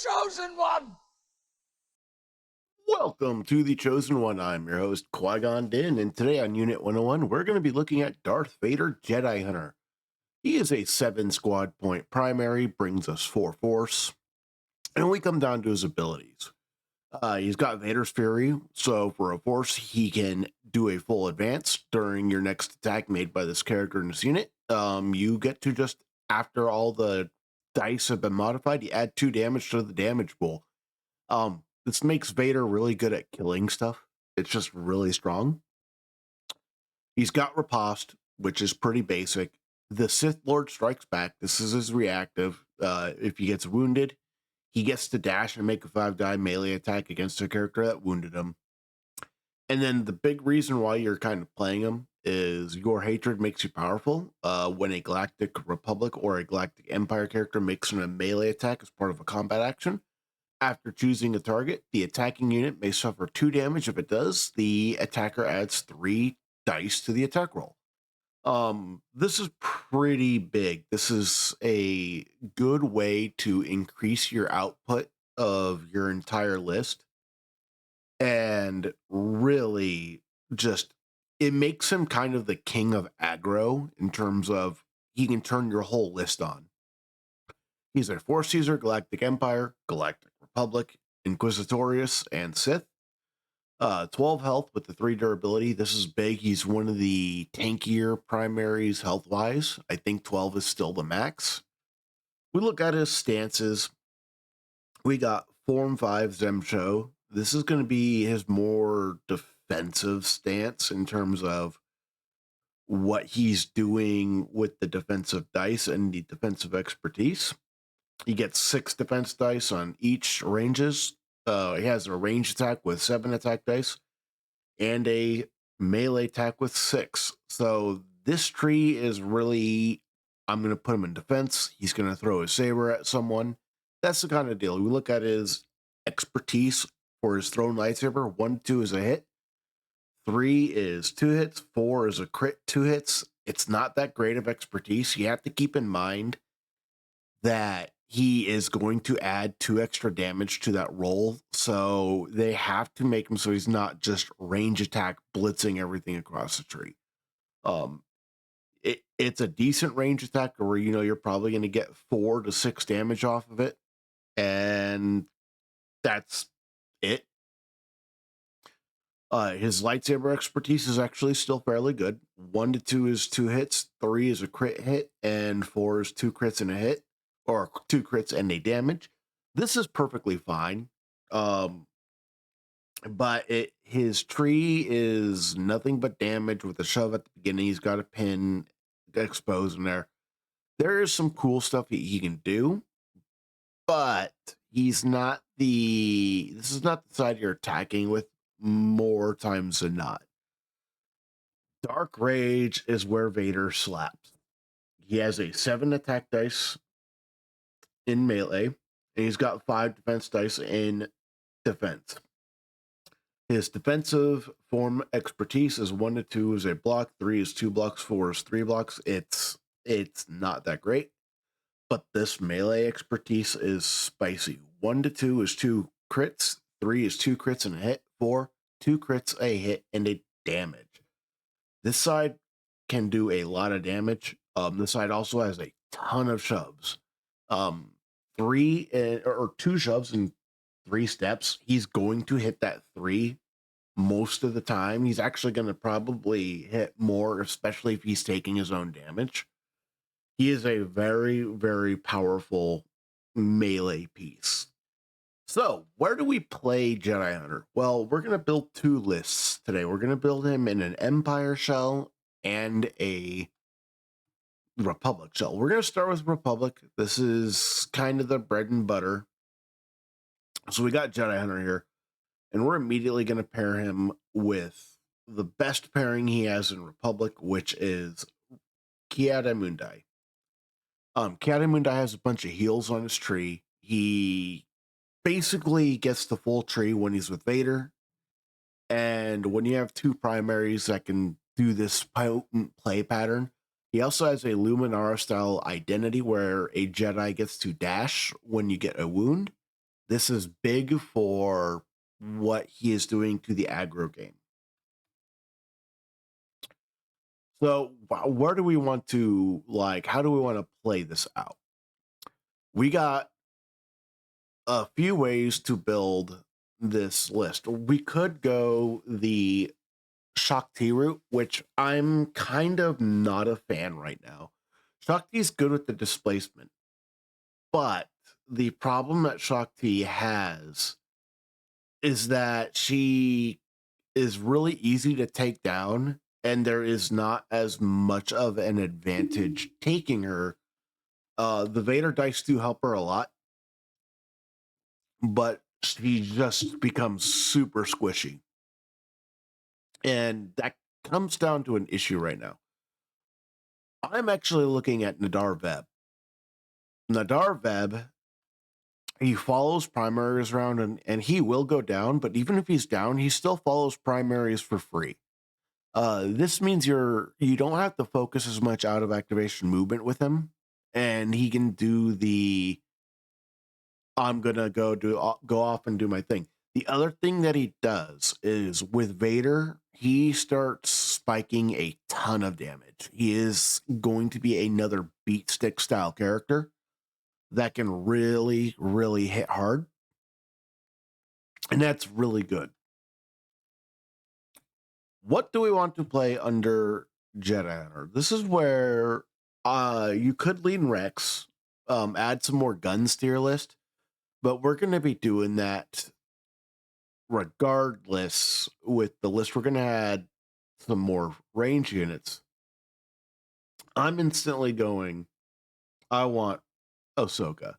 Chosen One! Welcome to The Chosen One. I'm your host, Qui-Gon Din, and today on Unit 101, we're going to be looking at Darth Vader, Jedi Hunter. He is a 7 squad point primary, brings us 4 force, and we come down to his abilities. He's got Vader's Fury, so for a force, he can do a full advance during your next attack made by this character in this unit. You get to just, after all the dice have been modified, you add 2 damage to the damage pool. This makes Vader really good at killing stuff. It's just really strong. He's got Riposte, which is pretty basic. The Sith Lord Strikes Back. This is his reactive. If he gets wounded, he gets to dash and make a 5-die melee attack against a character that wounded him. And then the big reason why you're kind of playing him is your hatred makes you powerful. When a Galactic Republic or a Galactic Empire character makes a melee attack as part of a combat action, after choosing a target, the attacking unit may suffer 2 damage. If it does, the attacker adds 3 dice to the attack roll. This is pretty big. This is a good way to increase your output of your entire list. And really just, it makes him kind of the king of aggro in terms of he can turn your whole list on. He's a Force user, Galactic Empire, Galactic Republic, Inquisitorius, and Sith. 12 health with the 3 durability. This is big. He's one of the tankier primaries health-wise. I think 12 is still the max. We look at his stances. We got Form 5 Zemsho. This is going to be his more defensive stance in terms of what he's doing with the defensive dice and the defensive expertise. He gets 6 defense dice on each ranges. He has a range attack with 7 attack dice and a melee attack with 6. So this tree is really, I'm going to put him in defense. He's going to throw his saber at someone. That's the kind of deal. We look at his expertise for his thrown lightsaber. 1, 2 is a hit. 3 is 2 hits. 4 is a crit, 2 hits. It's not that great of expertise. You have to keep in mind that he is going to add 2 extra damage to that roll. So they have to make him so he's not just range attack blitzing everything across the tree. It's a decent range attack where, you're probably going to get 4 to 6 damage off of it. And that's it. His lightsaber expertise is actually still fairly good. 1 to 2 is 2 hits. 3 is a crit hit. And 4 is 2 crits and a hit. Or 2 crits and a damage. This is perfectly fine. But his tree is nothing but damage with a shove at the beginning. He's got a pin exposed in there. There is some cool stuff he can do, but this is not the side you're attacking with more times than not. Dark Rage is where Vader slaps. He has a 7 attack dice in melee, and he's got 5 defense dice in defense. His defensive form expertise is 1 to 2 is a block, 3 is 2 blocks, 4 is 3 blocks. It's not that great, but this melee expertise is spicy. 1 to 2 is 2 crits, 3 is 2 crits and a hit, 4, 2 crits, a hit, and a damage. This side can do a lot of damage. This side also has a ton of shoves. 3 or 2 shoves in 3 steps. He's going to hit that 3 most of the time. He's actually going to probably hit more, especially if he's taking his own damage. He is a very, very powerful melee piece. So, where do we play Jedi Hunter? Well, we're going to build 2 lists today. We're going to build him in an Empire shell and a Republic shell. We're going to start with Republic. This is kind of the bread and butter. So we got Jedi Hunter here, and we're immediately going to pair him with the best pairing he has in Republic, which is Ki-Adi-Mundi. Ki-Adi-Mundi has a bunch of heals on his tree. He basically gets the full tree when he's with Vader, and when you have 2 primaries that can do this potent play pattern, he also has a Luminara style identity where a Jedi gets to dash when you get a wound. This is big for what he is doing to the aggro game. So, where do we want to, like, how do we want to play this out? We got a few ways to build this list. We could go the Shakti route, which I'm kind of not a fan right now. Shakti's good with the displacement, but the problem that Shakti has is that she is really easy to take down, and there is not as much of an advantage taking her. The Vader dice do help her a lot, but she just becomes super squishy. And that comes down to an issue right now. I'm actually looking at Nadar Veb. Nadar Veb, he follows primaries around and he will go down, but even if he's down, he still follows primaries for free. This means you don't have to focus as much out of activation movement with him, and he can do the I'm gonna go off and do my thing. The other thing that he does is with Vader, he starts spiking a ton of damage. He is going to be another beat stick style character that can really, really hit hard. And that's really good. What do we want to play under Jedi Hunter? This is where you could lean Rex, add some more guns to your list, but we're going to be doing that regardless. With the list, we're going to add some more range units. I'm instantly going, I want Ahsoka.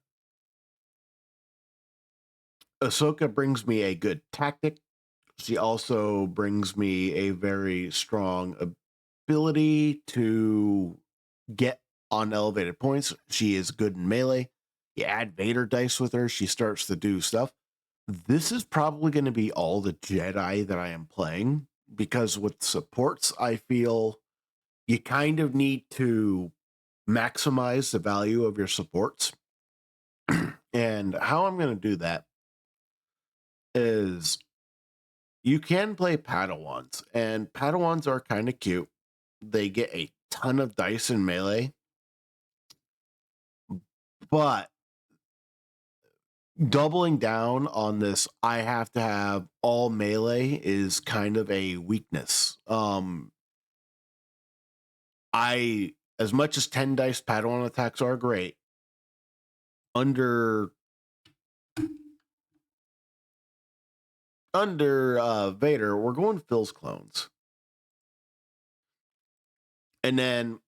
Ahsoka brings me a good tactic. She also brings me a very strong ability to get on elevated points. She is good in melee. You add Vader dice with her, she starts to do stuff. This is probably going to be all the Jedi that I am playing, because with supports, I feel you kind of need to maximize the value of your supports. And how I'm going to do that is you can play Padawans, and Padawans are kind of cute. They get a ton of dice in melee, but doubling down on this, I have to have all melee is kind of a weakness. I as much as 10 dice Padawan attacks are great, under Vader, we're going Phil's clones. And then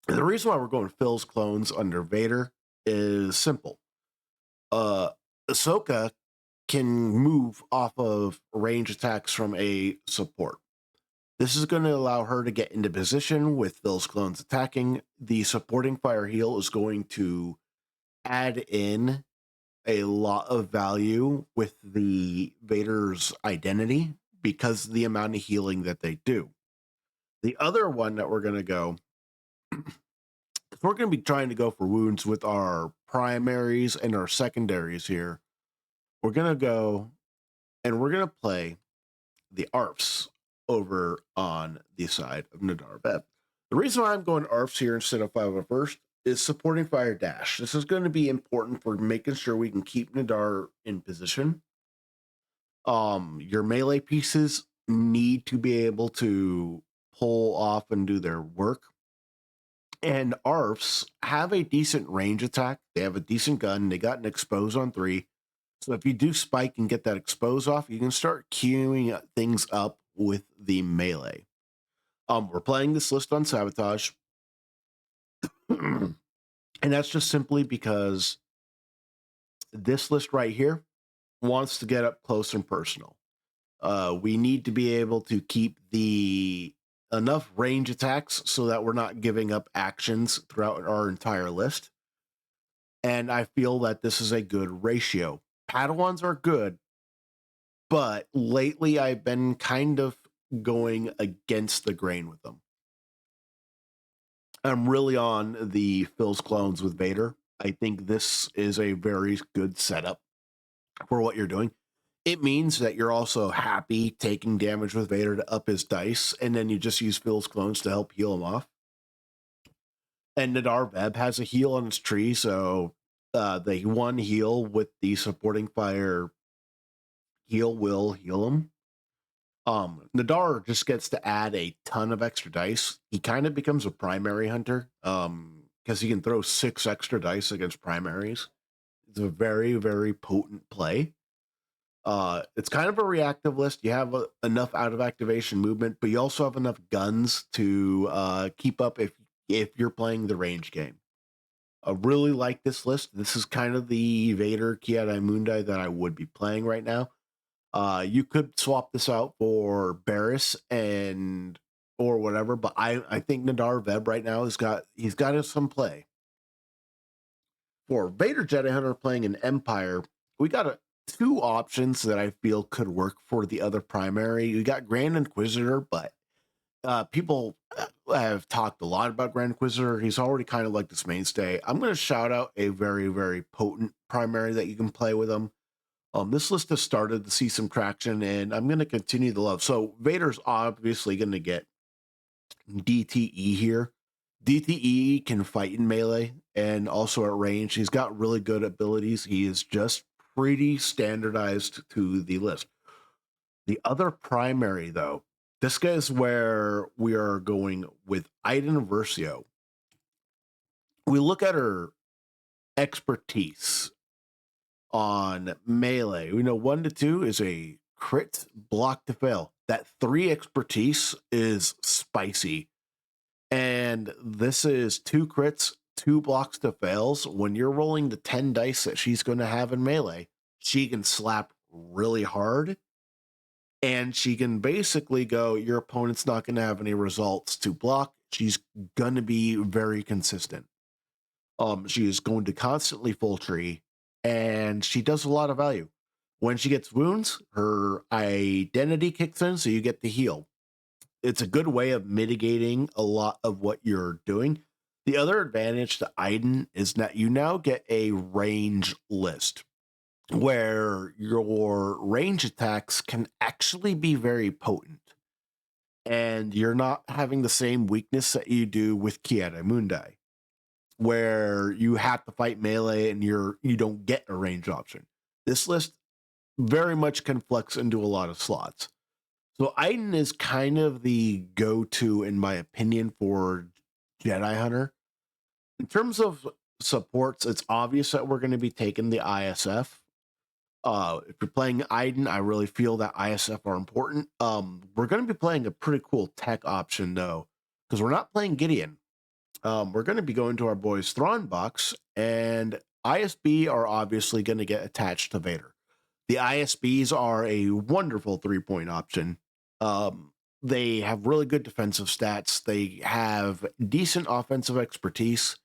the reason why we're going Phil's clones under Vader is simple. Ahsoka can move off of range attacks from a support. This is going to allow her to get into position with Phil's clones attacking. The supporting fire heal is going to add in a lot of value with the Vader's identity because of the amount of healing that they do. The other one that we're going to go, we're going to be trying to go for wounds with our primaries and our secondaries here. We're going to go and we're going to play the ARFs over on the side of Nadar Bev. The reason why I'm going ARFs here instead of 501st is supporting fire dash. This is going to be important for making sure we can keep Nadar in position. Your melee pieces need to be able to pull off and do their work. And ARFs have a decent range attack. They have a decent gun. They got an expose on 3. So if you do spike and get that expose off, you can start queuing things up with the melee. We're playing this list on sabotage. And that's just simply because this list right here wants to get up close and personal. We need to be able to keep the enough range attacks so that we're not giving up actions throughout our entire list. And I feel that this is a good ratio. Padawans are good, but lately I've been kind of going against the grain with them. I'm really on the Phil's clones with Vader. I think this is a very good setup. for what you're doing. It means that you're also happy taking damage with Vader to up his dice, and then you just use Phil's clones to help heal him off. And Nadar Veb has a heal on his tree, so the one heal with the supporting fire heal will heal him. Nadar just gets to add a ton of extra dice. He kind of becomes a primary hunter because he can throw 6 extra dice against primaries. It's a very, very potent play. It's kind of a reactive list. You have enough out of activation movement, but you also have enough guns to keep up if you're playing the range game. I really like this list. This is kind of the Vader Jedi Mundi that I would be playing right now. You could swap this out for Barris and or whatever, but I think Nadar Veb right now he's got some play. For Vader Jedi Hunter playing an Empire, we got 2 options that I feel could work for the other primary. You got Grand Inquisitor, but people have talked a lot about Grand Inquisitor. He's already kind of like this mainstay. I'm going to shout out a very, very potent primary that you can play with him. This list has started to see some traction, and I'm going to continue the love. So Vader's obviously going to get DTE here. DTE can fight in melee and also at range. He's got really good abilities. He is just pretty standardized to the list. The other primary, though, this guy is where we are going with Iden Versio. We look at her expertise on melee. We know 1 to 2 is a crit, block to fail. That 3 expertise is spicy. And this is 2 crits, 2 blocks to fails. When you're rolling the 10 dice that she's going to have in melee, she can slap really hard. And she can basically go, your opponent's not going to have any results to block. She's going to be very consistent. She is going to constantly full tree, and she does a lot of value. When she gets wounds, her identity kicks in, so you get the heal. It's a good way of mitigating a lot of what you're doing. The other advantage to Iden is that you now get a range list where your range attacks can actually be very potent. And you're not having the same weakness that you do with Jedi Mundi, where you have to fight melee and you don't get a range option. This list very much can flex into a lot of slots. So Iden is kind of the go-to, in my opinion, for Jedi Hunter. In terms of supports, it's obvious that we're going to be taking the ISF. If you're playing Iden, I really feel that ISF are important. We're going to be playing a pretty cool tech option, though, because we're not playing Gideon. We're going to be going to our boys Thrawn box, and ISB are obviously going to get attached to Vader. The ISBs are a wonderful 3-point option. They have really good defensive stats. They have decent offensive expertise,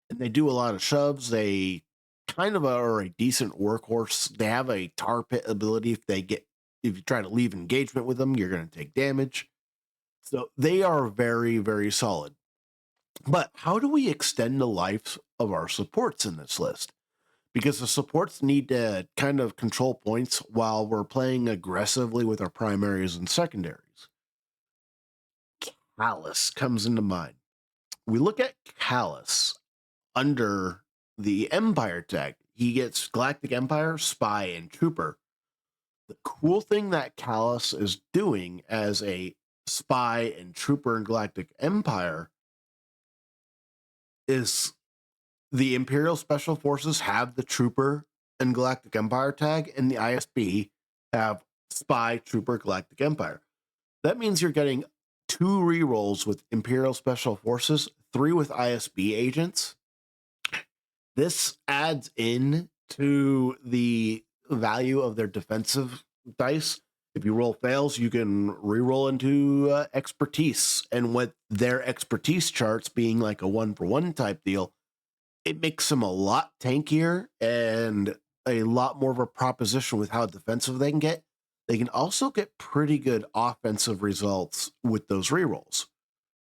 and they do a lot of shoves. They kind of are a decent workhorse. They have a tar pit ability. If you try to leave engagement with them, you're going to take damage. So they are very, very solid. But how do we extend the life of our supports in this list? Because the supports need to kind of control points while we're playing aggressively with our primaries and secondaries. Callus comes into mind. We look at Callus under the Empire tag. He gets Galactic Empire, Spy, and Trooper. The cool thing that Callus is doing as a Spy and Trooper in Galactic Empire is the Imperial Special Forces have the Trooper and Galactic Empire tag, and the ISB have Spy, Trooper, Galactic Empire. That means you're getting 2 rerolls with Imperial Special Forces, 3 with ISB agents. This adds in to the value of their defensive dice. If you roll fails, you can reroll into expertise. And with their expertise charts being like a 1-for-1 type deal, it makes them a lot tankier and a lot more of a proposition with how defensive they can get. They can also get pretty good offensive results with those rerolls,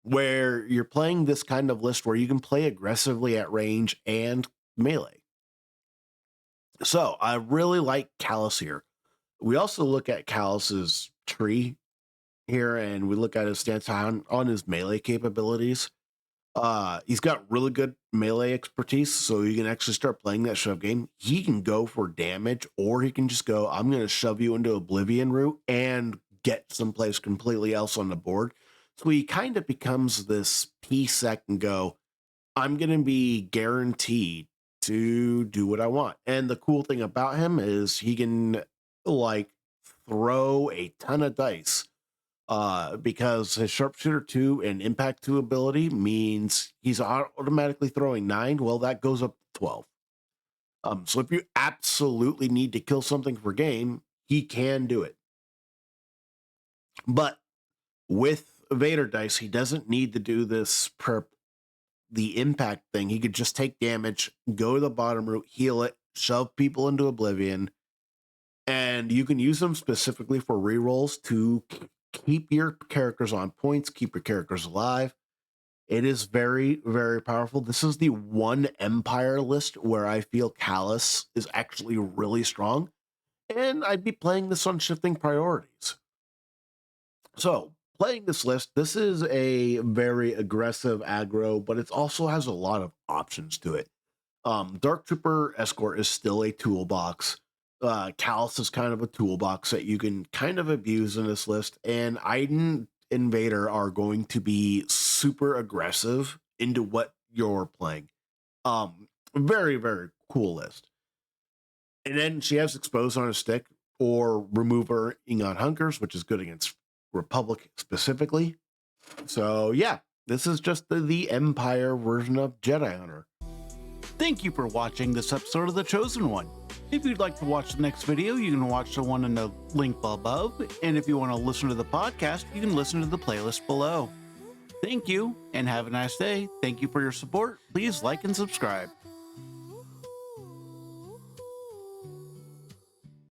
where you're playing this kind of list where you can play aggressively at range and melee. So I really like Callus here. We also look at Callus's tree here, and we look at his stance on his melee capabilities. He's got really good melee expertise, so you can actually start playing that shove game. He can go for damage, or he can just go, I'm going to shove you into oblivion route and get someplace completely else on the board. So he kind of becomes this piece that can go, I'm going to be guaranteed to do what I want. And the cool thing about him is he can like throw a ton of dice, because his sharpshooter 2 and impact 2 ability means he's automatically throwing 9. Well, that goes up to 12. So if you absolutely need to kill something for game, he can do it. But with Vader dice, he doesn't need to do this the impact thing. He could just take damage, go to the bottom route, heal it, shove people into oblivion, and you can use them specifically for rerolls to keep your characters on points, keep your characters alive. It is very, very powerful. This is the one Empire list where I feel Callus is actually really strong, and I'd be playing this on shifting priorities. So, playing this list, this is a very aggressive aggro, but it also has a lot of options to it. Dark Trooper Escort is still a toolbox. Callus is kind of a toolbox that you can kind of abuse in this list, and Iden and Vader are going to be super aggressive into what you're playing. Very, very cool list. And then she has Expose on a stick or Remover Ingon Hunkers, which is good against Republic specifically. So yeah, this is just the Empire version of Jedi Hunter. Thank you for watching this episode of The Chosen One. If you'd like to watch the next video, you can watch the one in the link above. And if you want to listen to the podcast, you can listen to the playlist below. Thank you and have a nice day. Thank you for your support. Please like and subscribe.